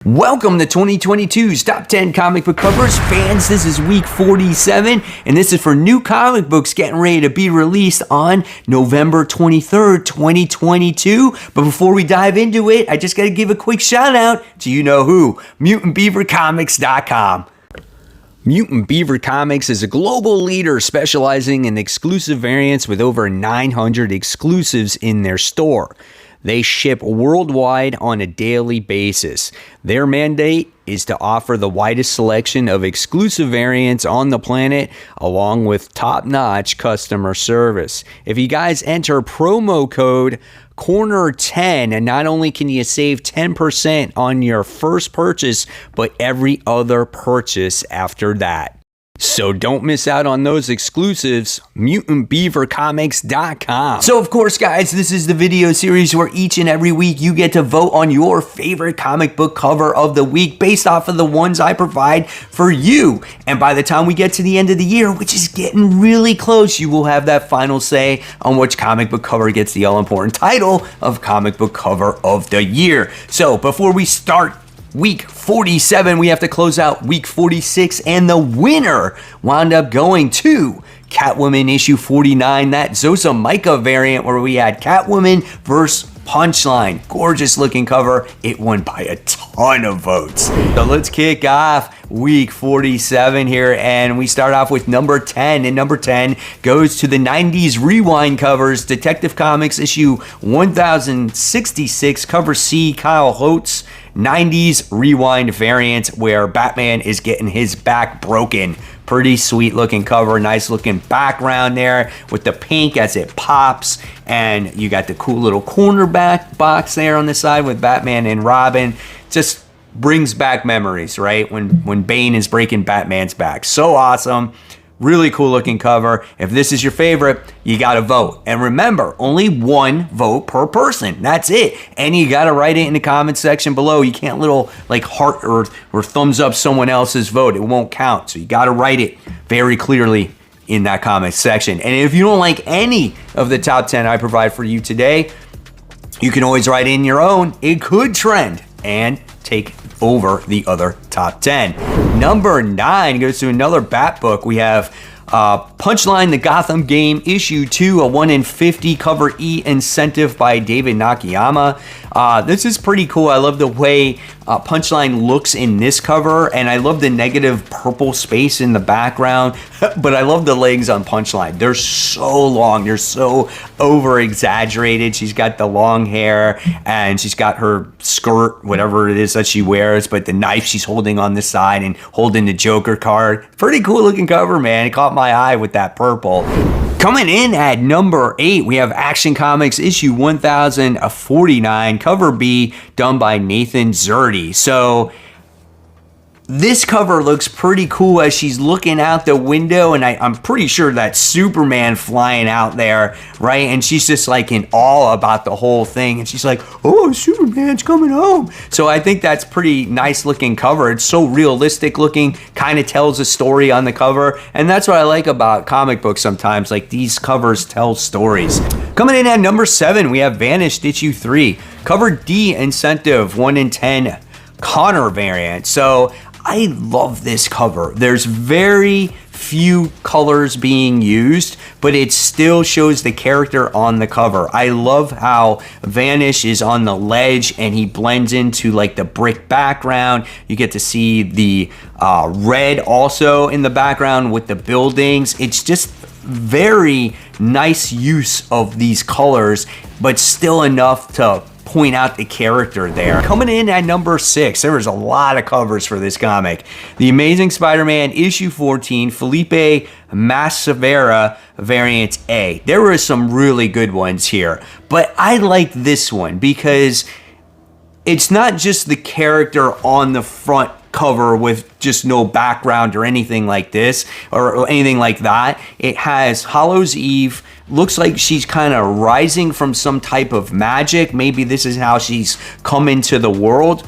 Welcome to 2022's Top 10 Comic Book Covers. Fans, this is week 47, and this is for new comic books getting ready to be released on November 23rd, 2022. But before we dive into it, I just got to give a quick shout out to you-know-who, MutantBeaverComics.com. Mutant Beaver Comics is a global leader specializing in exclusive variants with over 900 exclusives in their store. They ship worldwide on a daily basis. Their mandate is to offer the widest selection of exclusive variants on the planet, along with top-notch customer service. If you guys enter promo code Corner10, and not only can you save 10% on your first purchase, but every other purchase after that. So don't miss out on those exclusives, MutantBeaverComics.com. So of course, guys, this is the video series where each and every week you get to vote on your favorite comic book cover of the week based off of the ones I provide for you. And by the time we get to the end of the year, which is getting really close, you will have that final say on which comic book cover gets the all-important title of Comic Book Cover of the Year. So before we start week 47, we have to close out week 46, and the winner wound up going to Catwoman issue 49, that Zozomaika variant where we had Catwoman versus Punchline. Gorgeous looking cover. It won by a ton of votes. So let's kick off week 47 here, and we start off with number 10, and number 10 goes to the 90s Rewind covers, Detective Comics issue 1066, cover C, Kyle Holtz, 90s Rewind variant where Batman is getting his back broken. Pretty sweet looking cover, nice looking background there with the pink as it pops, and you got the cool little cornerback box there on the side with Batman and Robin. Just brings back memories, right? When Bane is breaking Batman's back. So awesome. Really cool looking cover. If this is your favorite, you gotta vote. And remember, only one vote per person. That's it. And you gotta write it in the comment section below. You can't little like heart or thumbs up someone else's vote. It won't count. So you gotta write it very clearly in that comment section. And if you don't like any of the top 10 I provide for you today, you can always write in your own. It could trend and take over the other top 10. Number 9 goes to another Bat book. We have Punchline, the Gotham Game, issue 2, a 1 in 50, cover E incentive by David Nakayama. This is pretty cool. I love the way Punchline looks in this cover, and I love the negative purple space in the background, but I love the legs on Punchline. They're so long. They're so over-exaggerated. She's got the long hair, and she's got her skirt, whatever it is that she wears, but the knife she's holding on the side and holding the Joker card. Pretty cool looking cover, man. It caught my eye with that purple. Coming in at number 8, we have Action Comics issue 1049, cover B, done by Nathan Zerdy. So this cover looks pretty cool as she's looking out the window, and I'm pretty sure that's Superman flying out there, right? And she's just like in awe about the whole thing, and she's like, oh, Superman's coming home. So I think that's pretty nice looking cover. It's so realistic looking, kind of tells a story on the cover, and that's what I like about comic books sometimes, like these covers tell stories. Coming in at number 7, we have Vanished issue 3, cover D incentive 1 in 10 Connor variant. So I love this cover. There's very few colors being used, but it still shows the character on the cover. I love how Vanish is on the ledge and he blends into like the brick background. You get to see the red also in the background with the buildings. It's just very nice use of these colors, but still enough to point out the character there. Coming in at number 6, there was a lot of covers for this comic. The Amazing Spider-Man issue 14, Felipe Masavera variant A. There were some really good ones here, but I like this one because it's not just the character on the front cover with just no background or anything like this or anything like that. It has Hallows Eve. Looks like she's kind of rising from some type of magic. Maybe this is how she's come into the world.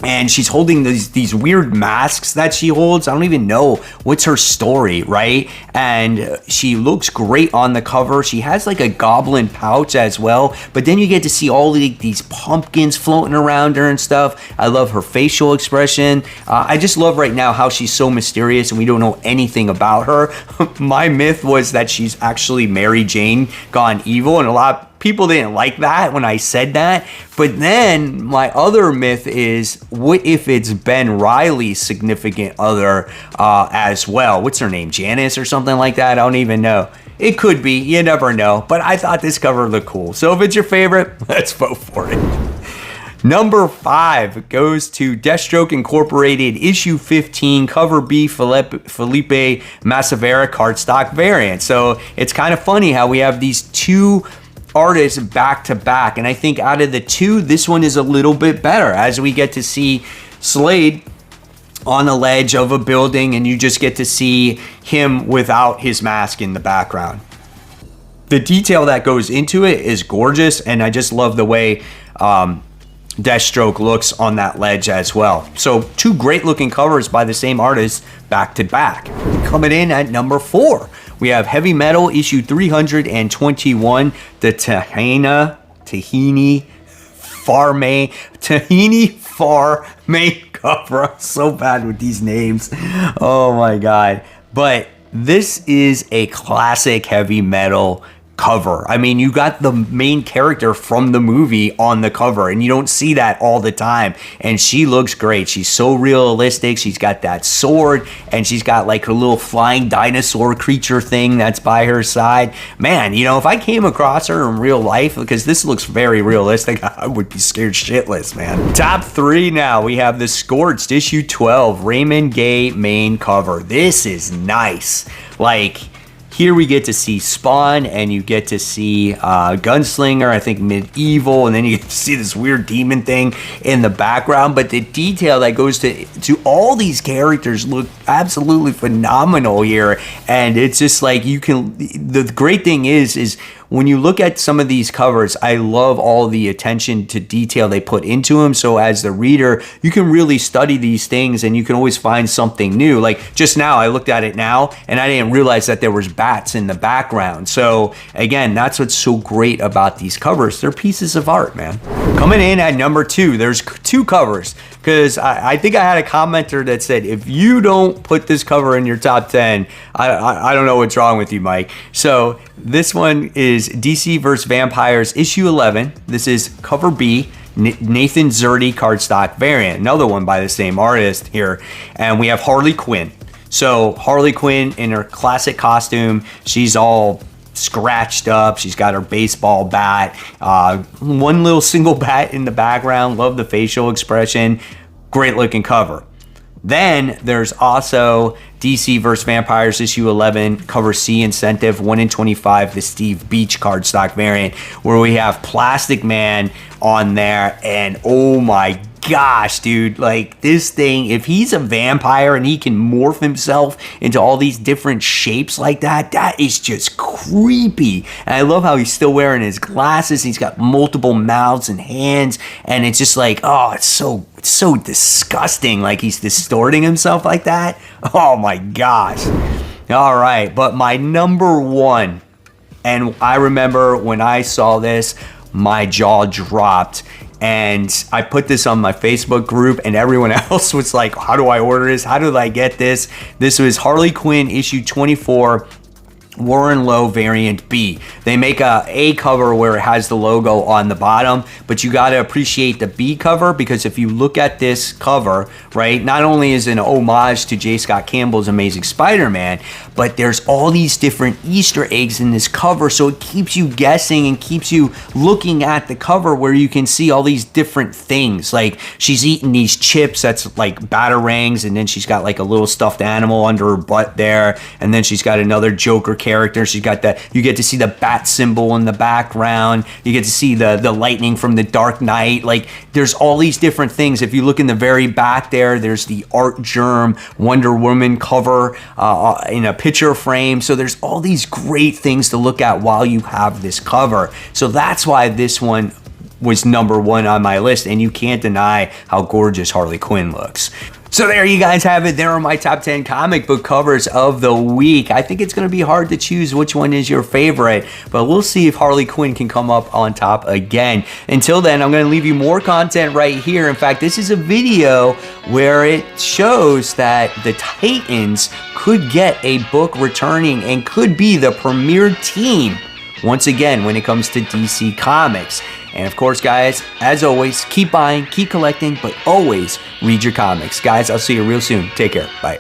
and she's holding these weird masks that she holds. I don't even know what's her story, right? And she looks great on the cover. She has like a goblin pouch as well, but then you get to see all these pumpkins floating around her and stuff. I love her facial expression. I just love right now how she's so mysterious and we don't know anything about her. My myth was that she's actually Mary Jane gone evil, and a lot of people didn't like that when I said that. But then my other myth is, what if it's Ben Reilly's significant other as well? What's her name? Janice or something like that? I don't even know. It could be. You never know. But I thought this cover looked cool. So if it's your favorite, let's vote for it. Number 5 goes to Deathstroke Incorporated issue 15, cover B, Felipe Massavera cardstock variant. So it's kind of funny how we have these two artists back to back, and I think out of the two, this one is a little bit better, as we get to see Slade on the ledge of a building and you just get to see him without his mask in the background. The detail that goes into it is gorgeous, and I just love the way Deathstroke looks on that ledge as well. So 2 great looking covers by the same artist back to back. Coming in at number 4, we have Heavy Metal issue 321, the Tahini Farme cover. I'm so bad with these names. Oh my God. But this is a classic Heavy Metal cover. I mean, you got the main character from the movie on the cover, and you don't see that all the time. And she looks great. She's so realistic. She's got that sword, and she's got like her little flying dinosaur creature thing that's by her side. Man, you know, if I came across her in real life, because this looks very realistic, I would be scared shitless, man. Top 3 now. We have the Scorched issue 12, Raymond Gay main cover. This is nice. Like, here we get to see Spawn, and you get to see Gunslinger, I think Medieval, and then you get to see this weird demon thing in the background. But the detail that goes to all these characters look absolutely phenomenal here. And it's just like, you can, the great thing is when you look at some of these covers, I love all the attention to detail they put into them. So as the reader, you can really study these things and you can always find something new. Like just now, I looked at it now and I didn't realize that there was bats in the background. So again, that's what's so great about these covers. They're pieces of art, man. Coming in at number 2, there's 2 covers, because I think I had a commenter that said, if you don't put this cover in your top 10, I don't know what's wrong with you, Mike. So this one is DC vs. Vampires issue 11. This is cover B, Nathan Zerdy cardstock variant. Another one by the same artist here. And we have Harley Quinn. So Harley Quinn in her classic costume. She's all scratched up. She's got her baseball bat. One little single bat in the background. Love the facial expression. Great looking cover. Then there's also DC vs. Vampires issue 11, cover C, incentive 1 in 25, the Steve Beach cardstock variant, where we have Plastic Man on there. And oh my gosh, dude, like this thing, if he's a vampire and he can morph himself into all these different shapes like that, that is just creepy. And I love how he's still wearing his glasses. He's got multiple mouths and hands, and it's just like, oh, it's so disgusting. Like he's distorting himself like that. Oh my gosh. All right, but my number 1, and I remember when I saw this, my jaw dropped. And I put this on my Facebook group, and everyone else was like, how do I order this? How do I get this? This was Harley Quinn issue 24, Warren Lowe variant B. They make a cover where it has the logo on the bottom, but you got to appreciate the B cover, because if you look at this cover, right, not only is it an homage to J. Scott Campbell's Amazing Spider-Man, but there's all these different Easter eggs in this cover, so it keeps you guessing and keeps you looking at the cover, where you can see all these different things. Like she's eating these chips that's like batarangs, and then she's got like a little stuffed animal under her butt there, and then she's got another Joker character. She's got that, you get to see the bat symbol in the background, you get to see the lightning from the Dark Knight. Like there's all these different things. If you look in the very back there's the Art Germ Wonder Woman cover in a picture frame. So there's all these great things to look at while you have this cover. So that's why this one was #1 on my list, and you can't deny how gorgeous Harley Quinn looks. So there you guys have it. There are my top 10 comic book covers of the week. I think it's going to be hard to choose which one is your favorite, but we'll see if Harley Quinn can come up on top again. Until then, I'm going to leave you more content right here. In fact, this is a video where it shows that the Titans could get a book returning and could be the premier team once again when it comes to DC Comics. And of course, guys, as always, keep buying, keep collecting, but always read your comics. Guys, I'll see you real soon. Take care. Bye.